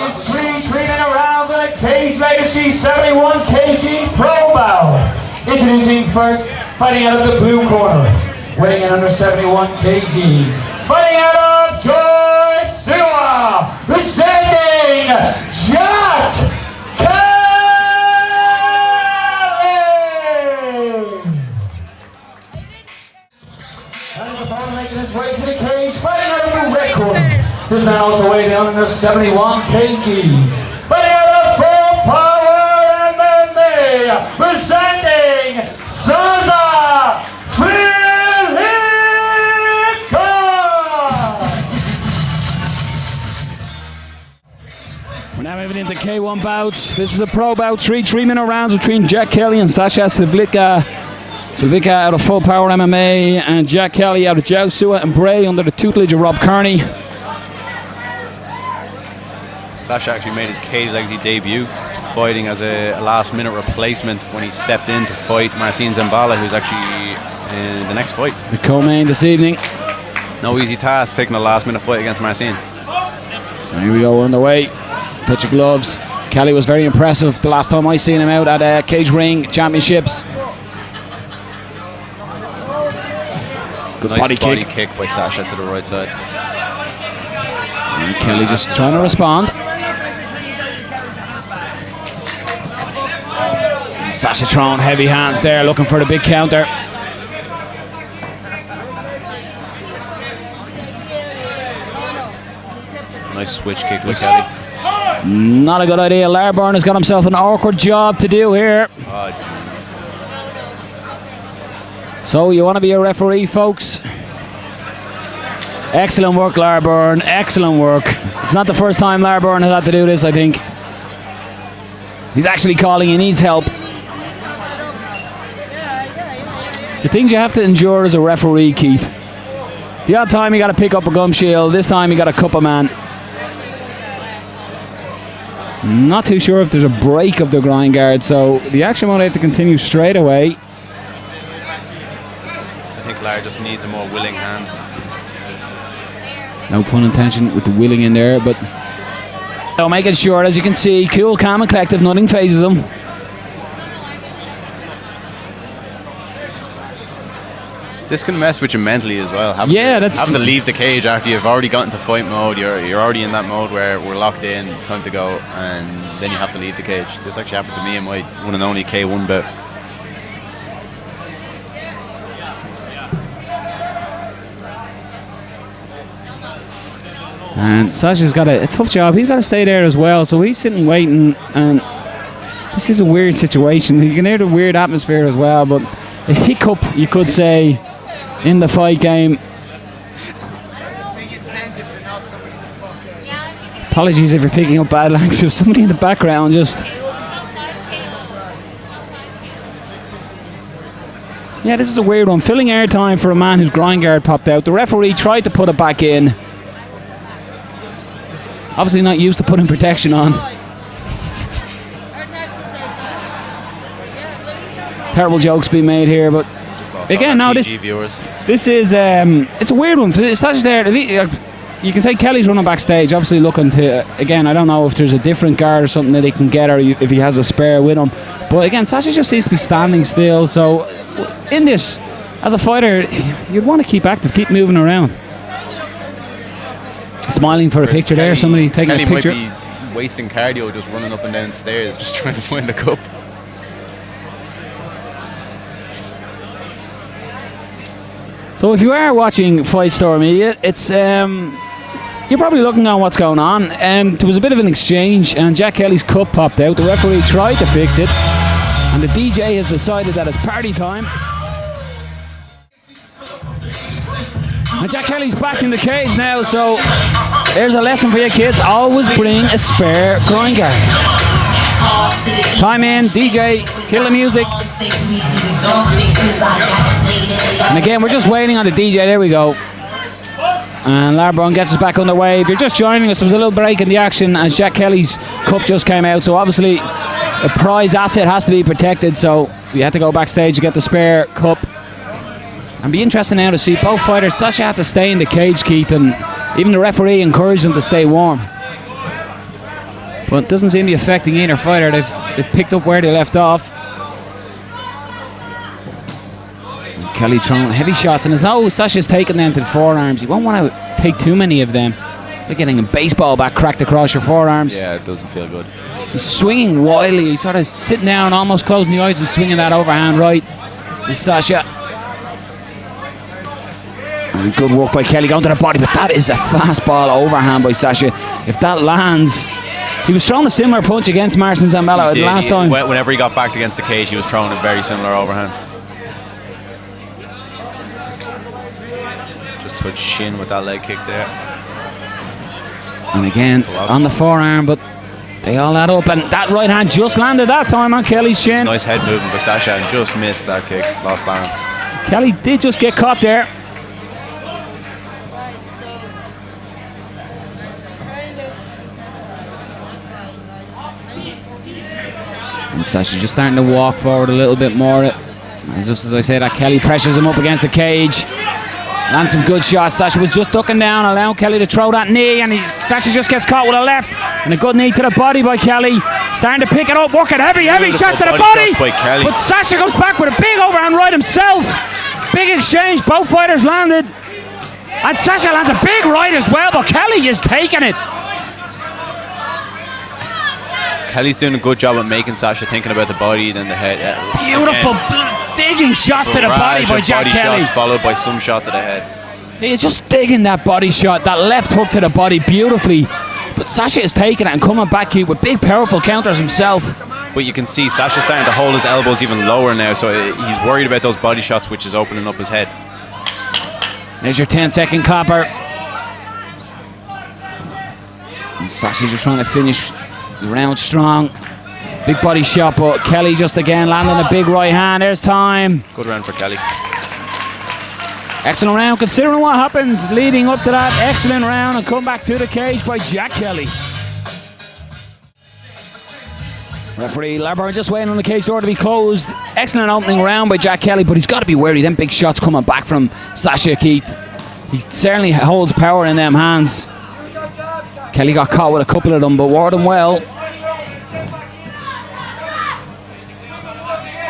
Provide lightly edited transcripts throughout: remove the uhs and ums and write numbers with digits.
It's 3x3min rounds on a Cage Legacy 71 kg Pro Bout. Introducing first, fighting out of the blue corner, weighing in under 71 kgs. Fighting out of Joy presenting Jack Kelly! And his opponent making his way to the cage, fighting out of the red corner. This man also weighing down under 71 kgs. Fighting out of Full Power MMA, presenting Sasa! Svitlica! We're now moving into K1 bouts. This is a pro bout, 3x3min rounds between Jack Kelly and Sasa Svitlica. Svitlica out of Full Power MMA and Jack Kelly out of Joshua and Bray under the tutelage of Rob Kearney. Sasha actually made his Cage Legacy debut, fighting as a last-minute replacement when he stepped in to fight Marcin Zambala, who's actually in the next fight. The co-main this evening. No easy task taking a last-minute fight against Marcin. And here we go, we're on the way. Touch of gloves. Kelly was very impressive the last time I seen him out at Cage Ring Championships. Good nice body kick by Sasha to the right side. And Kelly just trying to respond. And Sasha throwing heavy hands there, looking for the big counter. Nice switch kick by Kelly. Not a good idea. Larburn has got himself an awkward job to do here. So you want to be a referee, folks? Excellent work, Larburn. Excellent work. It's not the first time Larburn has had to do this, I think. He's actually calling he needs help. The things you have to endure as a referee, Keith. The odd time you got to pick up a gum shield, this time you got to cup a man. Not too sure if there's a break of the groin guard, so the action won't have to continue straight away. I think Lar just needs a more willing hand. No pun intention with the willing in there, but so making sure, as you can see, cool, calm and collective, nothing phases him. This can mess with you mentally as well. Having to leave the cage after you've already got into fight mode. You're already in that mode where we're locked in, time to go, and then you have to leave the cage. This actually happened to me in my one and only K1 bout. And Sasha's got a tough job. He's got to stay there as well, so he's sitting waiting, and this is a weird situation. You can hear the weird atmosphere as well, but a hiccup, you could say, in the fight game. Apologies if you're picking up bad language. There's somebody in the background just... Yeah, this is a weird one. Filling airtime for a man whose groin guard popped out. The referee tried to put it back in. Obviously not used to putting protection on. Terrible jokes being made here, but again, now this is it's a weird one. Sasha's there. You can say Kelly's running backstage, obviously looking to, again, I don't know if there's a different guard or something that he can get, or if he has a spare with him. But again, Sasha just seems to be standing still. So in this, as a fighter, you'd want to keep active, keep moving around. Smiling for a picture there, somebody taking a picture. Kelly might be wasting cardio just running up and down stairs, just trying to find the cup. So if you are watching Fight Store Media, it's you're probably looking on what's going on. There was a bit of an exchange, and Jack Kelly's cup popped out. The referee tried to fix it, and the DJ has decided that it's party time. And Jack Kelly's back in the cage now, so there's a lesson for you kids. Always bring a spare groin guard. Time in, DJ, kill the music. And again, we're just waiting on the DJ. There we go. And Larburn gets us back underway. If you're just joining us, there was a little break in the action as Jack Kelly's cup just came out. So obviously, a prize asset has to be protected. So we had to go backstage to get the spare cup. And be interesting now to see both fighters. Sasha had to stay in the cage, Keith, and even the referee encouraged him to stay warm. But it doesn't seem to be affecting either fighter. They've picked up where they left off. And Kelly throwing heavy shots, and as though Sasha's taking them to the forearms, you won't want to take too many of them. Like getting a baseball bat cracked across your forearms. Yeah, it doesn't feel good. He's swinging wildly. He's sort of sitting down, almost closing the eyes and swinging that overhand right. There's Sasha. And good work by Kelly going to the body, but that is a fastball overhand by Sasha. If that lands, he was throwing a similar punch against Marcin Zambello the last time. Whenever he got backed against the cage, he was throwing a very similar overhand. Just touch shin with that leg kick there. And again, on the forearm, but they all add up, and that right hand just landed that time on Kelly's shin. Nice head movement by Sasha, and just missed that kick, lost balance. Kelly did just get caught there. And Sasha's just starting to walk forward a little bit more. And just as I say that, Kelly pressures him up against the cage. Lands some good shots. Sasha was just ducking down, allowing Kelly to throw that knee, and Sasha just gets caught with a left. And a good knee to the body by Kelly. Starting to pick it up, working heavy shot to the body. But Sasha comes back with a big overhand right himself. Big exchange, both fighters landed. And Sasha lands a big right as well, but Kelly is taking it. Kelly's doing a good job at making Sasha thinking about the body than the head. Beautiful digging shots to the body by Jack Kelly. Shots followed by some shot to the head. He's just digging that body shot, that left hook to the body beautifully. But Sasha is taking it and coming back here with big powerful counters himself. But you can see Sasha's starting to hold his elbows even lower now, so he's worried about those body shots, which is opening up his head. There's your 10-second clapper. And Sasha's just trying to finish the round strong. Big body shot, but Kelly just again landing a big right hand. There's time. Good round for Kelly. Excellent round considering what happened leading up to that. Excellent round, and come back to the cage by Jack Kelly. Referee Larborn just waiting on the cage door to be closed. Excellent opening round by Jack Kelly, but he's got to be wary. Them big shots coming back from Sasha Keith. He certainly holds power in them hands. Kelly got caught with a couple of them, but wore them well.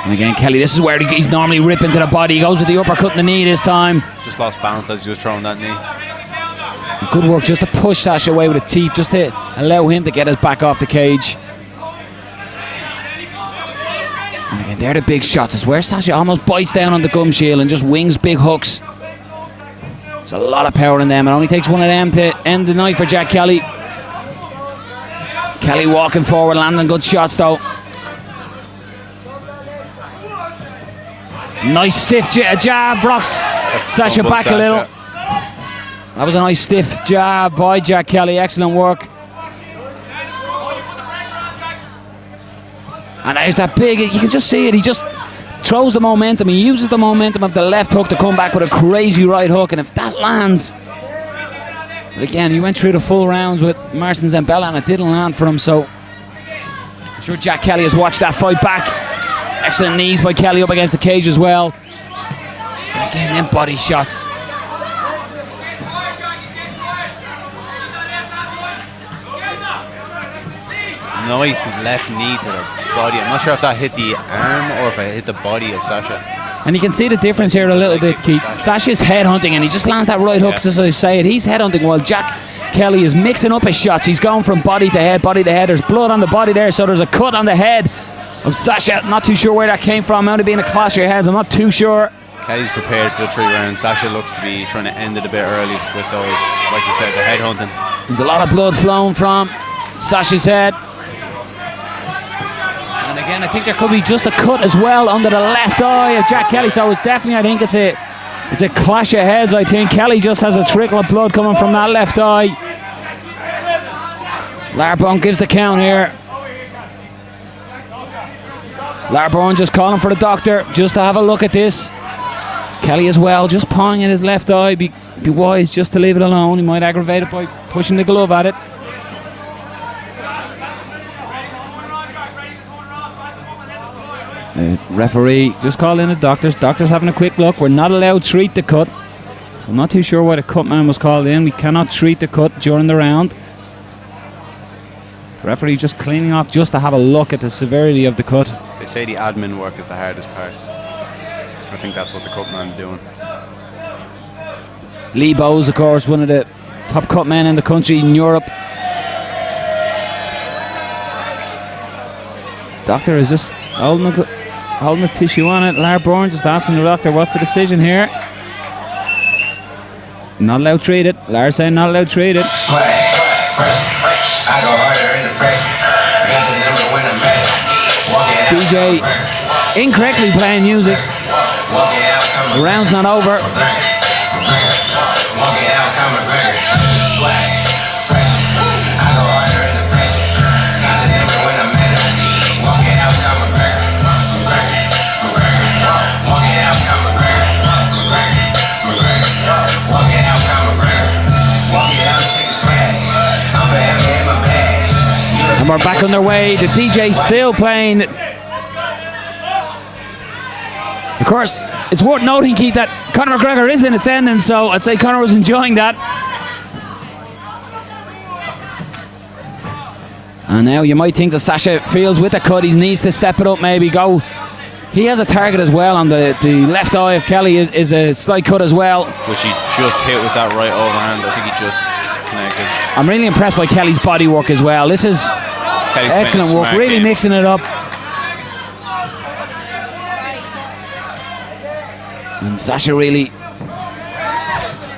And again, Kelly, this is where he's normally ripping to the body. He goes with the uppercut in the knee this time. Just lost balance as he was throwing that knee. Good work just to push Sasha away with a teep, just to allow him to get his back off the cage. And again, they're the big shots. It's where Sasha almost bites down on the gum shield and just wings big hooks. There's a lot of power in them. It only takes one of them to end the night for Jack Kelly. Kelly walking forward, landing good shots though. Nice stiff jab, rocks Sasha back a little. That was a nice stiff jab by Jack Kelly. Excellent work. And there's that big, you can just see it. He just throws the momentum. He uses the momentum of the left hook to come back with a crazy right hook. And if that lands, but again, he went through the full rounds with Marcin Zambello and it didn't land for him. So I'm sure Jack Kelly has watched that fight back. Excellent knees by Kelly up against the cage as well. And again, them body shots. Nice left knee to the body. I'm not sure if that hit the arm or if it hit the body of Sasha. And you can see the difference here a little bit, Keith. Sasha's headhunting and he just lands that right hook, just as I say it. He's headhunting while Jack Kelly is mixing up his shots. He's going from body to head, body to head. There's blood on the body there, so there's a cut on the head of Sasha. Not too sure where that came from. Might have been a clash of your heads. I'm not too sure. Kelly's prepared for the 3 rounds. Sasha looks to be trying to end it a bit early with those, like you said, the head hunting. There's a lot of blood flowing from Sasha's head. And again, I think there could be just a cut as well under the left eye of Jack Kelly. So it's definitely, I think it's a clash of heads. I think Kelly just has a trickle of blood coming from that left eye. Larborn gives the count here. Larborn just calling for the doctor just to have a look at this. Kelly as well, just pawing at his left eye. Be wise just to leave it alone. He might aggravate it by pushing the glove at it. Referee just call in the doctors. Doctor's having a quick look. We're not allowed to treat the cut. So I'm not too sure why the cut man was called in. We cannot treat the cut during the round. Referee just cleaning off just to have a look at the severity of the cut. They say the admin work is the hardest part. I think that's what the cut man's doing. Lee Bowes, of course, one of the top cut men in the country in Europe. Doctor is just holding the tissue on it. Lar Bourne just asking the doctor, what's the decision here? Not allowed treated. Lar saying not allowed treated. Swag, fresh. I go harder in the pressure. Got the number when I'm ready. DJ incorrectly playing music. The round's not over. And we're back on their way. The DJ still playing. Of course, it's worth noting, Keith, that Conor McGregor is in attendance, so I'd say Conor was enjoying that. And now you might think that Sasha feels with the cut, he needs to step it up, maybe go. He has a target as well on the left eye of Kelly, is a slight cut as well. Which he just hit with that right overhand. I think he just connected. I'm really impressed by Kelly's body work as well. This is Kelly's excellent work, really game. mixing it up. And Sasha really,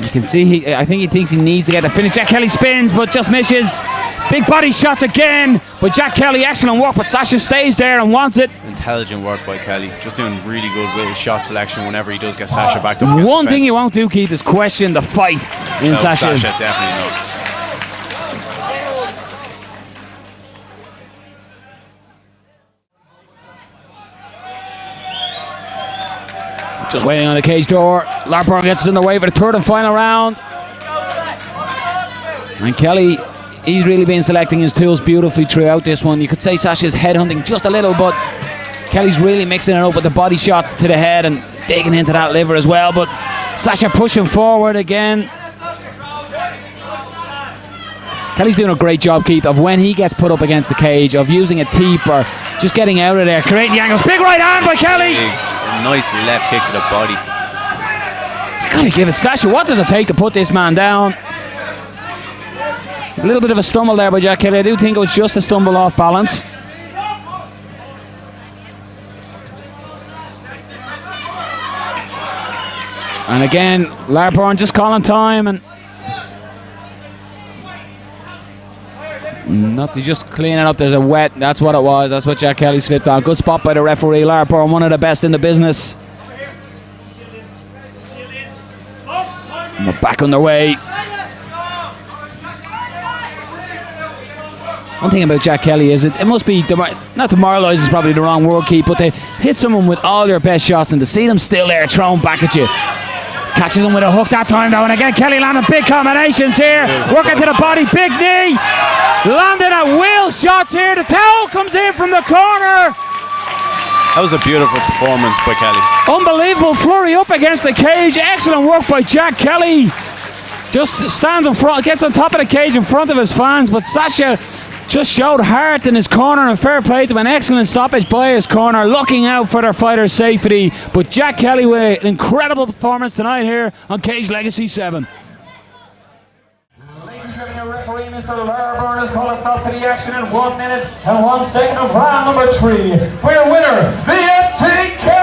you can see, I think he thinks he needs to get the finish. Jack Kelly spins, but just misses. Big body shots again, but Jack Kelly, excellent work, but Sasha stays there and wants it. Intelligent work by Kelly, just doing really good with his shot selection whenever he does get Sasha back to one thing he won't do, Keith, is question the fight in Sasha. Sasha, definitely not. Just waiting on the cage door. Lar Bourne gets us in the way for the third and final round. And Kelly, he's really been selecting his tools beautifully throughout this one. You could say Sasha's headhunting just a little, but Kelly's really mixing it up with the body shots to the head and digging into that liver as well. But Sasha pushing forward again. Kelly's doing a great job, Keith, of when he gets put up against the cage, of using a teep or just getting out of there, creating the angles. Big right hand by Kelly. A nice left kick to the body. You gotta give it, Sasha. What does it take to put this man down? A little bit of a stumble there by Jack Kelly. I do think it was just a stumble off balance. And again, Lar Bourne just calling time and nothing, just cleaning up. There's a wet, that's what it was. That's what Jack Kelly slipped on. Good spot by the referee. Lar Bourne, one of the best in the business. And we're back on their way. One thing about Jack Kelly is it must be, not demoralised is probably the wrong word, Keith, but they hit someone with all their best shots and to see them still there thrown back at you. Catches him with a hook that time though, and again Kelly landing big combinations here. Working to the body, big knee. Landing at will shots here. The towel comes in from the corner. That was a beautiful performance by Kelly. Unbelievable flurry up against the cage. Excellent work by Jack Kelly. Just stands in front, gets on top of the cage in front of his fans, but Sasha just showed heart in his corner, and fair play to an excellent stoppage by his corner, looking out for their fighter's safety. But Jack Kelly with an incredible performance tonight here on Cage Legacy 7. Ladies and gentlemen, your referee, Mr. Lar Bourne, has called a stop to the action in 1 minute and 1 second of round number 3. For your winner, the MTK!